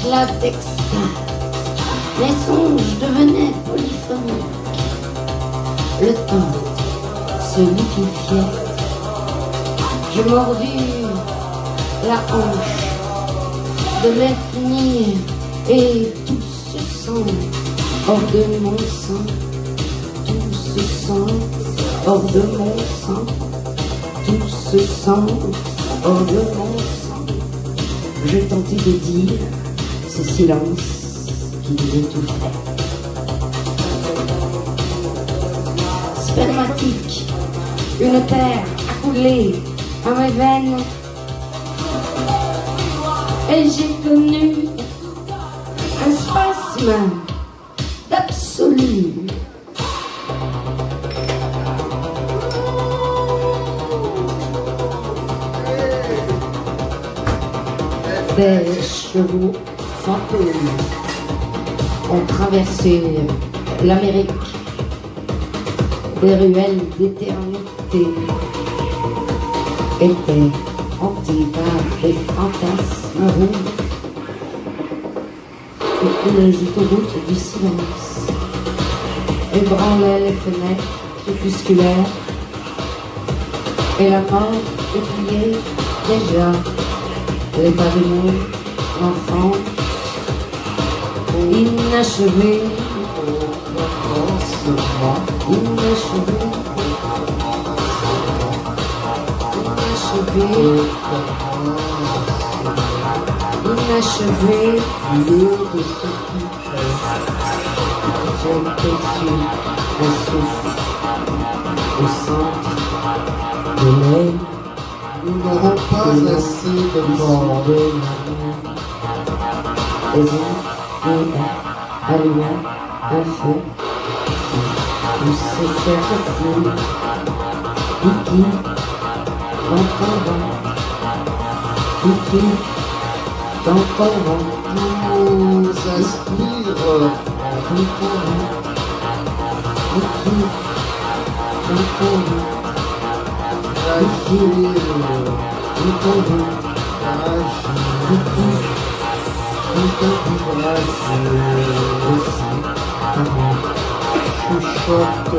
éclat d'extase, mes songes devenaient polyphoniques. Le temps se liquéfiait. Je mordis la hanche de l'infini et tout se sent hors de mon sang. Tout se sent hors de mon sang. Tout se sent hors de mon sang. Je tentais de dire ce silence qui m'étouffait. Spermatique, une terre accoulée à mes veines, et j'ai connu un spasme d'absolu. Des chevaux fantômes ont traversé l'Amérique, des ruelles d'éternité étaient hantées par des fantasmes rouges et les autoroutes du silence ébranlaient les fenêtres crépusculaires et la mort épiait déjà les pavillons d'enfants inachevés, inachevés, inachevé, lieu de ce qui fait. J'ai perçu un souffle au centre de l'œil. Nous n'aurons pas assez de mort. Les hommes allumaient un feu. Où se serre-t-il? Piqui dans ton vent. Piqui dans ton vent. Nous inspire Piqui dans ton vent. agir, Dans ton vent. Piqui dans ton vent. Aussi, chuchote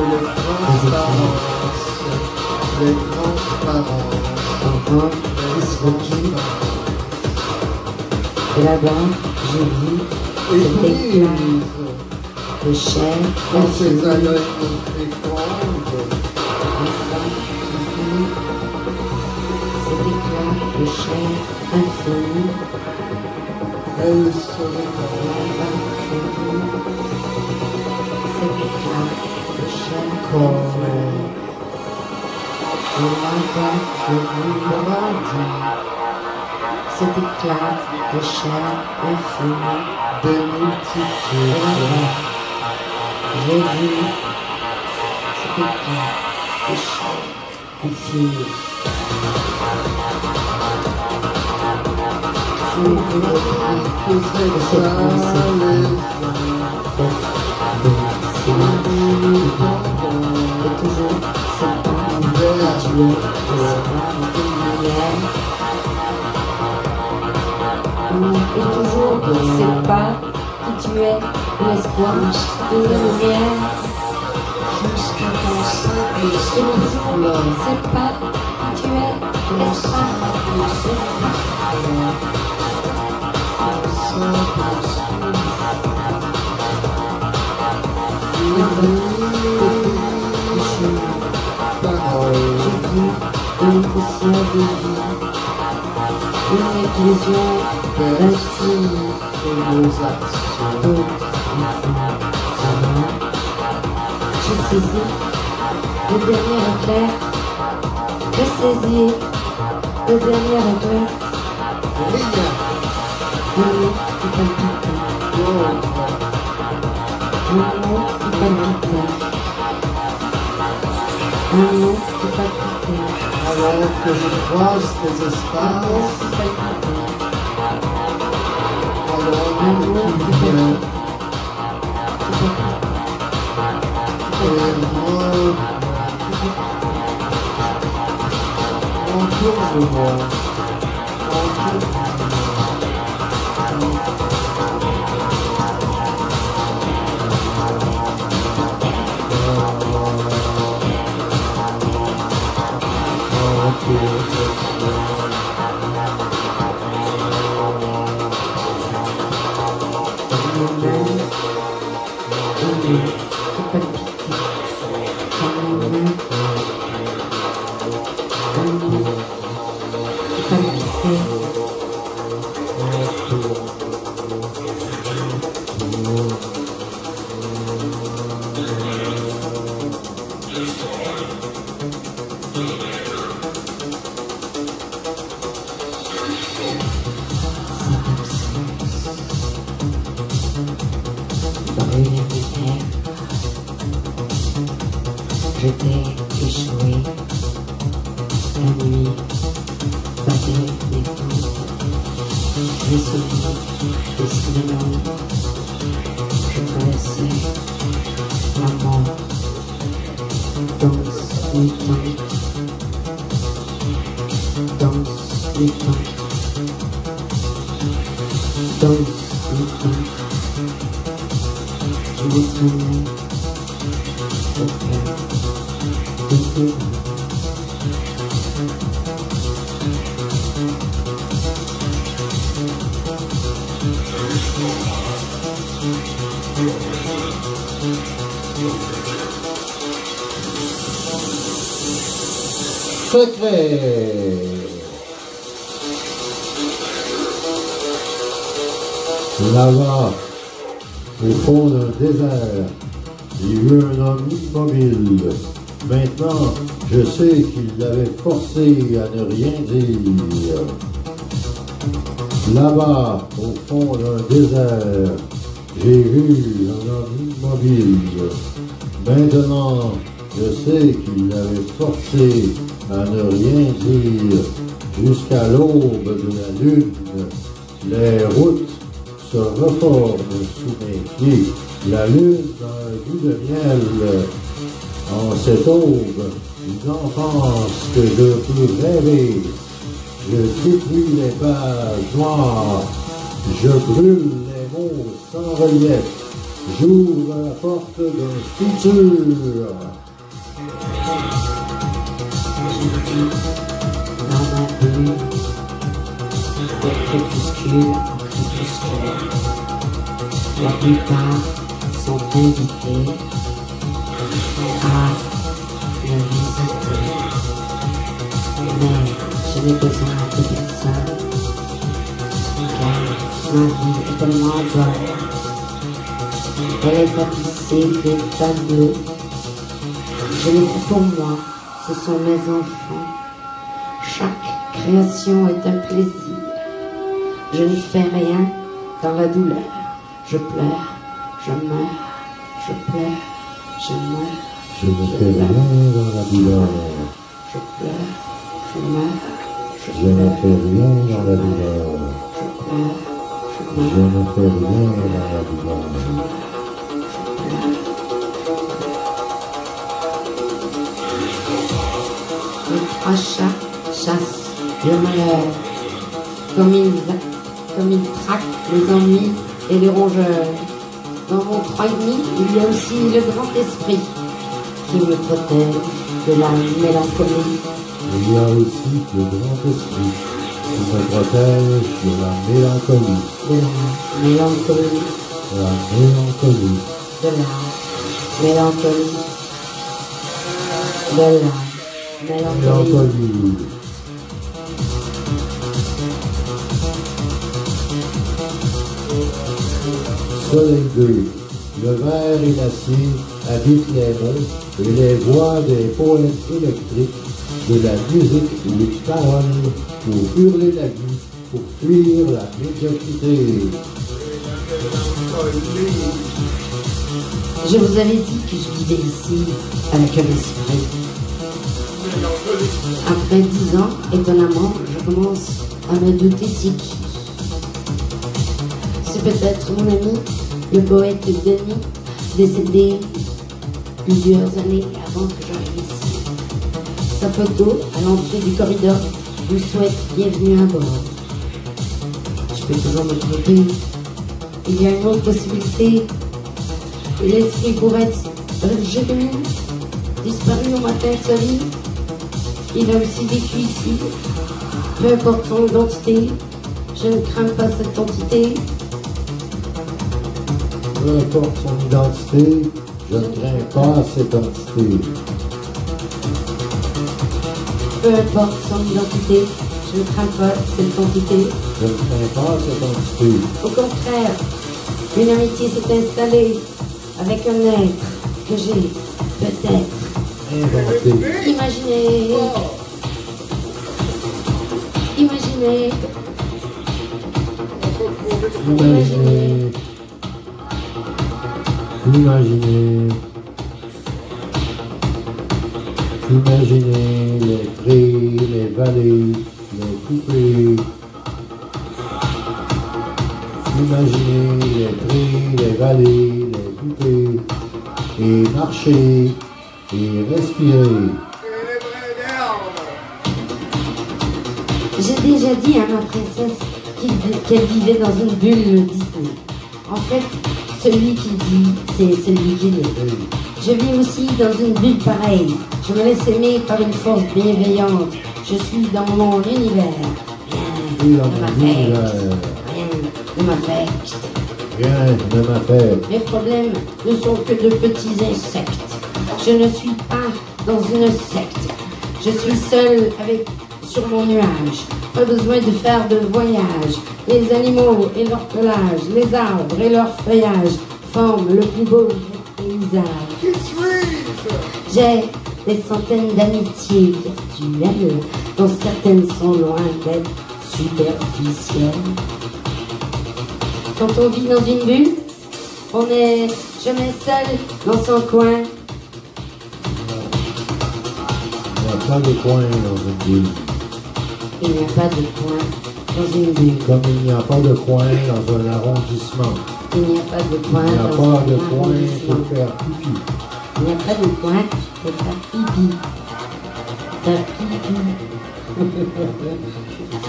les transparences, encore disloqué. Et là-bas, j'ai vu cet éclat de chair dans ces infinie. haleines fécondes, Cet éclat de chair infinie. elles se Là-bas, j'ai vu cet éclat de chair comme infinie. Et là-bas, j'ai vu cet éclat de chair infinie. des Et multitudes. là-bas, j'ai vu cet éclat de chair infinie. Je veux Faisait cette ça pensée les faite de silence. Et toujours cette parole habituée de savoir une lumière. Et toujours ces pas qui tuaient l'espoir d'une lumière. jusqu'à ton simple Et toujours souffle, ces pas qui tuaient l'espoir d'une parole, J'ai vu une poussière de vie, une éclosion d'infini de nos actions. d'autres enfants. J'ai saisi le dernier éclair. J'ai saisi le dernier éclair. Rien Mon nom qui palpitait. d'autre Mon nom qui palpitait. Un nom qui palpitait. alors que je croise tes Un nom espaces, qui palpitait. alors Un que nom tu qui viens palpitait. et reviens entoure le monde, entoure le monde. J'étais échoué, la nuit battait les fentes, les souvenirs, décidément, je connaissais la mort, danse mutante, danse mutante, danse mutante, je m'entraînais au cœur des tours. Secret. Là-bas, au fond d'un désert, j'ai vu un homme immobile. Maintenant, je sais qu'il l'avait forcé à ne rien dire. Là-bas, au fond d'un désert, j'ai vu un homme immobile. Maintenant, je sais qu'il l'avait forcé à ne rien dire. Jusqu'à l'aube de la lune, les routes se reforment sous mes pieds. La lune a un goût de miel. En cette aube, une enfance que je peux rêver. Je détruis les pages noires. Je brûle les mots sans relief. J'ouvre la porte d'un futur. Dans ma rue, de crépuscule en crépuscule, la plupart sont invités à le visiter. Mais je n'ai besoin de personne, car ma vie est tellement bonne. Elle est tapissée de tableaux. Je les fais pour moi, ce sont mes enfants. Chaque création est un plaisir. Je ne fais rien dans la douleur. Je pleure, je meurs, je pleure, je meurs. Je ne fais rien dans la douleur. Je pleure, je meurs, Je ne fais rien dans la douleur. je pleure, je Je meurs. ne fais rien dans la douleur. Les trois chats chassent le malheur, comme ils traquent les ennuis et les rongeurs. Dans mon 3,5, il y a aussi le grand esprit qui me protège de la mélancolie. Il y a aussi le grand esprit qui me protège de la mélancolie. De la mélancolie, De la mélancolie. de la mélancolie, de la mélancolie. Mélancolie. Soleil 2. Le verre et l'acier habitent les mots et les voix des poètes électriques, de la musique et les paroles pour hurler la vie, pour fuir la médiocrité. Je vous avais dit que je vivais ici avec un esprit. Après 10 ans, étonnamment, je commence à me douter c'est qui. C'est peut-être mon ami, le poète Denis, décédé plusieurs années avant que j'arrive ici. Sa photo à l'entrée du corridor nous souhaite bienvenue à bord. Je peux toujours me tromper. Il y a une autre possibilité. L'esprit pourrait être Jérémie, disparu au matin de sa vie. Il a aussi vécu ici. Peu importe son identité, je ne crains pas cette entité. Peu importe son identité, je ne crains pas cette entité. Peu importe son identité, je ne crains pas cette entité. Je ne crains pas cette entité. Au contraire, une amitié s'est installée avec un être que j'ai peut-être Inventé. imaginé. Imaginé. Imaginez. Imaginez. Imaginez les prés, les vallées, les coupés. Imaginez les prés, les vallées, les coupés. Et marchez et respirez. J'ai déjà dit à ma princesse qu'elle vivait dans une bulle Disney. En fait, celui qui dit, c'est celui qui est. Je vis aussi dans une bulle pareille. Je me laisse aimer par une force bienveillante. Je suis dans mon univers. Rien ne m'affecte. Rien ne m'affecte. Rien ne m'affecte. Mes problèmes ne sont que de petits insectes. Je ne suis pas dans une secte. Je suis seul sur mon nuage. Pas besoin de faire de voyage. Les animaux et leur pelage, les arbres et leur feuillage forment le plus beau paysage. J'ai des centaines d'amitiés virtuelles, dont certaines sont loin d'être superficielles. Quand on vit dans une bulle, on n'est jamais seul dans son coin. Il n'y a pas de coin dans une bulle. Il n'y a pas de coin dans une bulle. Comme il n'y a pas de coin dans un arrondissement. Il n'y a pas de coin Il n'y a dans pas un de coin arrondissement. pour faire pipi. Il n'y a pas de coin pour faire pipi. Faire pipi.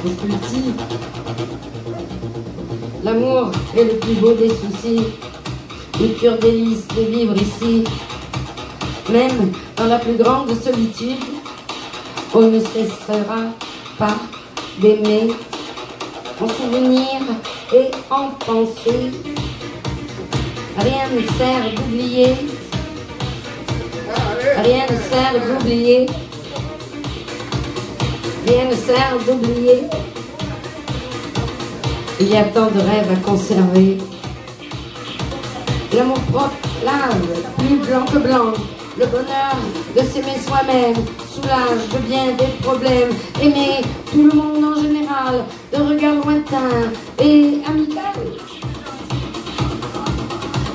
C'est petit. L'amour est le plus beau des soucis. Le pur délice de vivre ici. Même dans la plus grande solitude, on ne cessera pas d'aimer, en souvenir et en penser. Rien ne sert d'oublier. Rien ne sert d'oublier. Rien ne sert d'oublier. Il y a tant de rêves à conserver. L'amour propre lave, plus blanc que blanc. Le bonheur de s'aimer soi-même soulage de bien des problèmes. Aimer tout le monde en général, de regard lointain et amical.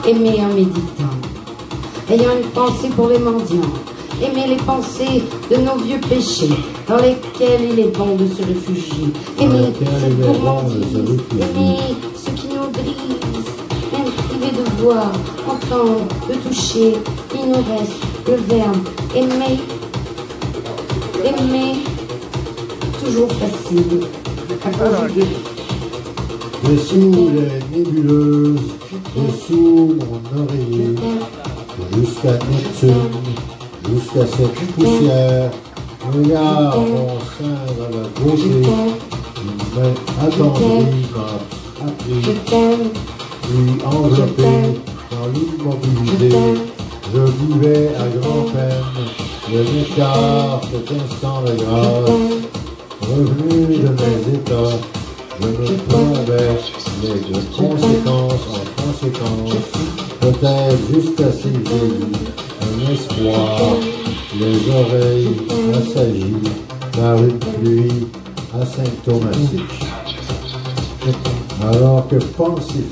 Aimer en méditant, ayant une pensée pour les mendiants. Aimer les pensées de nos vieux péchés, dans lesquels il est bon de se réfugier. Aimer cette gourmandise, aimer ce qui nous brise, même privé de voir, entendre, de toucher. Il nous reste le verbe aimer. Aimer, toujours facile à conjuguer. Dessous les nébuleuses, dessous mon oreiller, jusqu'à Neptune, jusqu'à cette poussière, regarde mon sein dans la beauté, une main attendrie m'a appris, puis enveloppé dans l'immobilité, je buvais à grand-peine le nectar, cet instant de grâce, revenu de mes états, je me plombais de conséquence en conséquence, peut-être jusqu'à saisir un espoir, les oreilles assagies par une pluie asymptomatique. Alors que pensif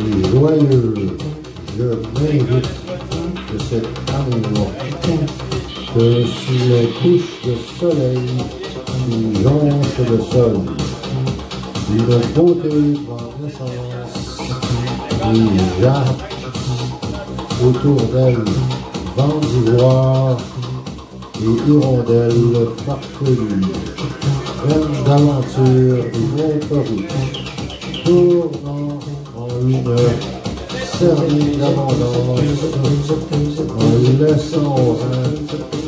et joyeux, je m'invite de cet amour que sous les couches de soleil qui jonchent le sol, une beauté prend naissance et jappe autour d'elle, vent d'ivoire et hirondelles farfelues, pleines d'aventure et autre route, tournant en une cernée d'abondance, en laissant au rein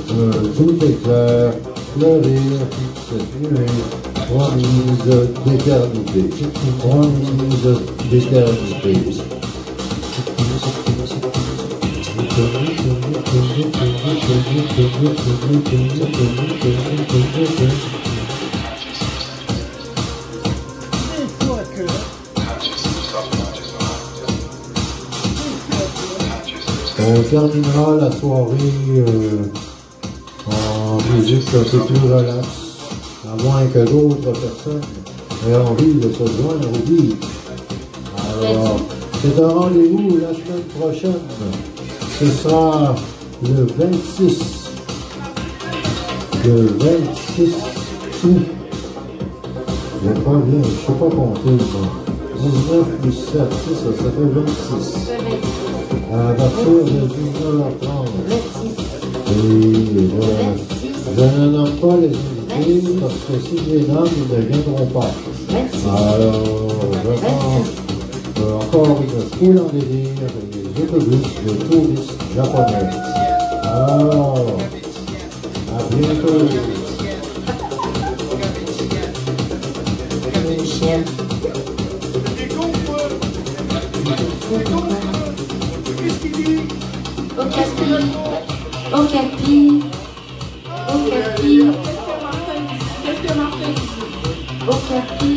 un doux éclair fleurir cette nuée promise d'éternité, promise d'éternité. On terminera la soirée en musique un peu plus relax, à moins que d'autres personnes aient envie de se joindre au beat. Alors, c'est un rendez-vous la semaine prochaine. Ce sera le 26 le 26 août. Je vais pas bien, je sais pas compter. 19 plus 7, ça fait 26. À partir de 19h30. 26. Et je ne nomme pas les invités parce que si je les nomme, ils ne viendront pas. 26. Alors, je pense encore une foule en délire des autobus de touristes japonais. Alors, à bientôt. Michel. Au capi. Qu'est-ce que Martin dit? Au capi.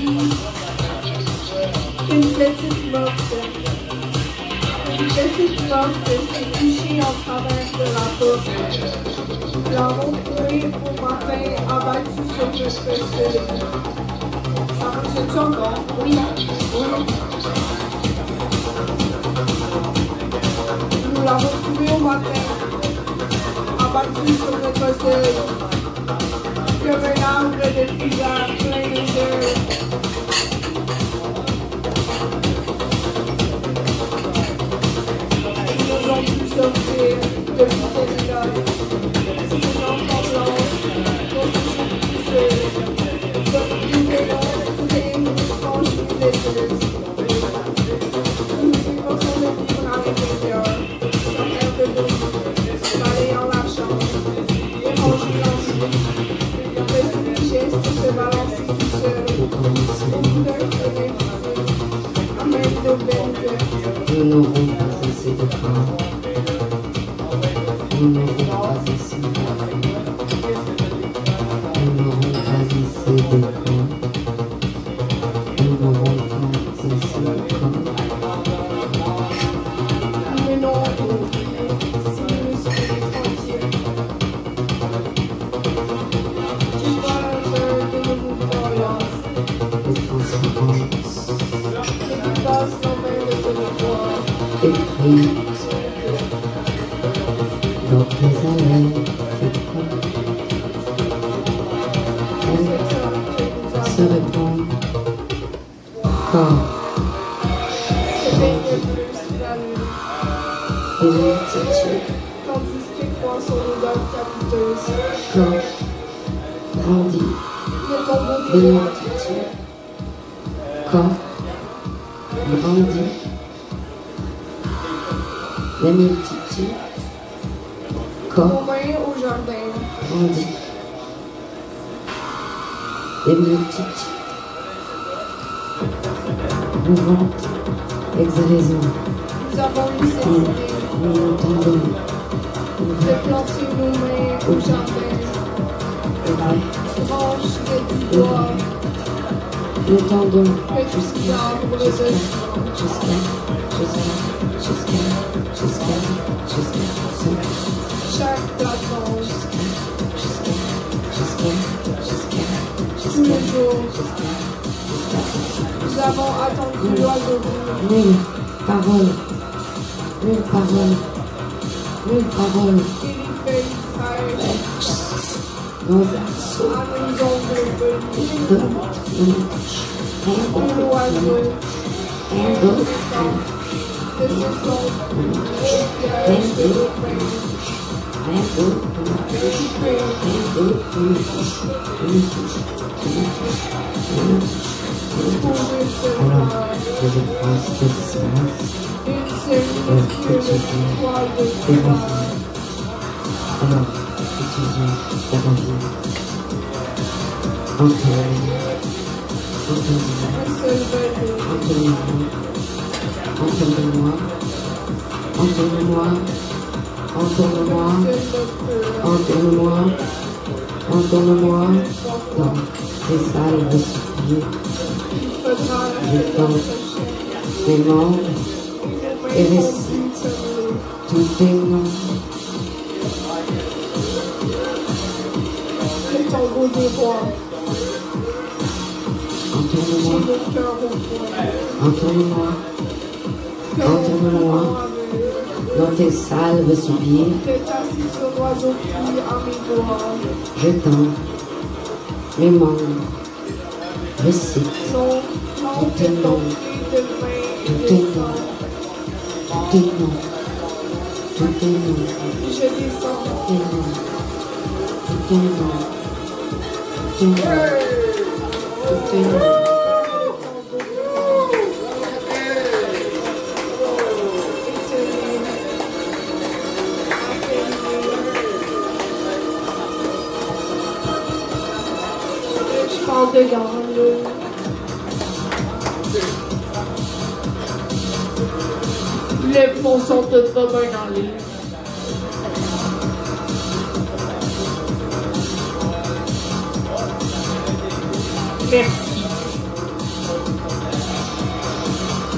Une petite morte. Une petite morte s'est couchée en travers de la porte. L'avons trouvée au matin abattue sur notre seuil. Ça marche-tu encore? Oui. Nous l'avons trouvée au matin abattue sur notre seuil. Comme un arbre de fuyards plein de jeux. Ils nous ont pu sortir de l'Italie. C'est une enfant blanche, constituée pousseuse, comme une vélo, et une franchie laiteuse. Nous nous efforçons de vivre à l'intérieur, sans faire de bruit, balayant la chambre, éranger l'envie. Le geste se balancer tout seul, au bout d'un feu à même de belles. Nous n'aurons pas assez de pain. Nous n'aurons pas assez de pain. Nous n'aurons pas assez de pain. Nous n'aurons pas assez de pain. Mais non, si nous sommes tranquilles. Tu vois de nos mouvements, Les transparences. qui passe l'envers de te voir. Écrit dans tes haleines fécondes. Elle se répond quand C'est bien plus la nuit, une multitude, tandis qu'il croit son odeur capiteuse. quand grandit Le tombeau des des rois, multitudes, quand grandit les multitudes, quand Romain au jardin, grandit les multitudes, mouvantes, exhalaisons, nous avons eu cette idée nous entendons de planter nos mains au jardin, branches de 10 bois, nous tendons petits arbres de jusqu'à chaque plafond, tous les jours. Nous avons attendu l'oiseau bleu. nulle parole, nulle parole, nulle parole, Et les feuilles fraîches nos arceaux, à nos ongles velus. de notre touche, rien Et d'autre, l'oiseau rien d'autre, de ce son éclairage de nos mains. rien d'autre, rien d'autre, une touche, Pour une seule alors, heure, je pense que c'est une seule minuscule toile de des couleur. revers. Alors, étudions la revue. Entendez-moi, Un seul bel entendez-moi, entendez-moi, entendez-moi, un seul docteur. entendez-moi, entendez-moi, dans tes salles de soupirs, Il faudra je la tente tes membres, et et récite récite tous tes noms. le tombeau des rois. Entendez-moi, J'ai le cœur au point. entendez-moi, Comme entendez-moi, aveugle. dans tes salves soupirs, T'es assis sur oiseau qui a mes doigts. Je tente, mémoire, récite, Non, non, tout est non, de main, tout de est non, sang. tout est non, tout est non, Je descends. tout est non, tout est non, tout est non, tout est non. Je parle de garde. Les ponts sont tous pas bien dans les. Merci.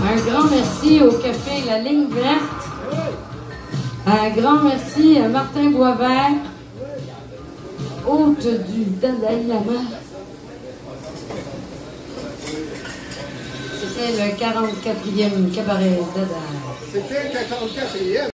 Un grand merci au café La Ligne Verte. Un grand merci à Martin Boisvert, hôte du Dalai Lama. C'était le 44e cabaret Dada. C'était le 44e.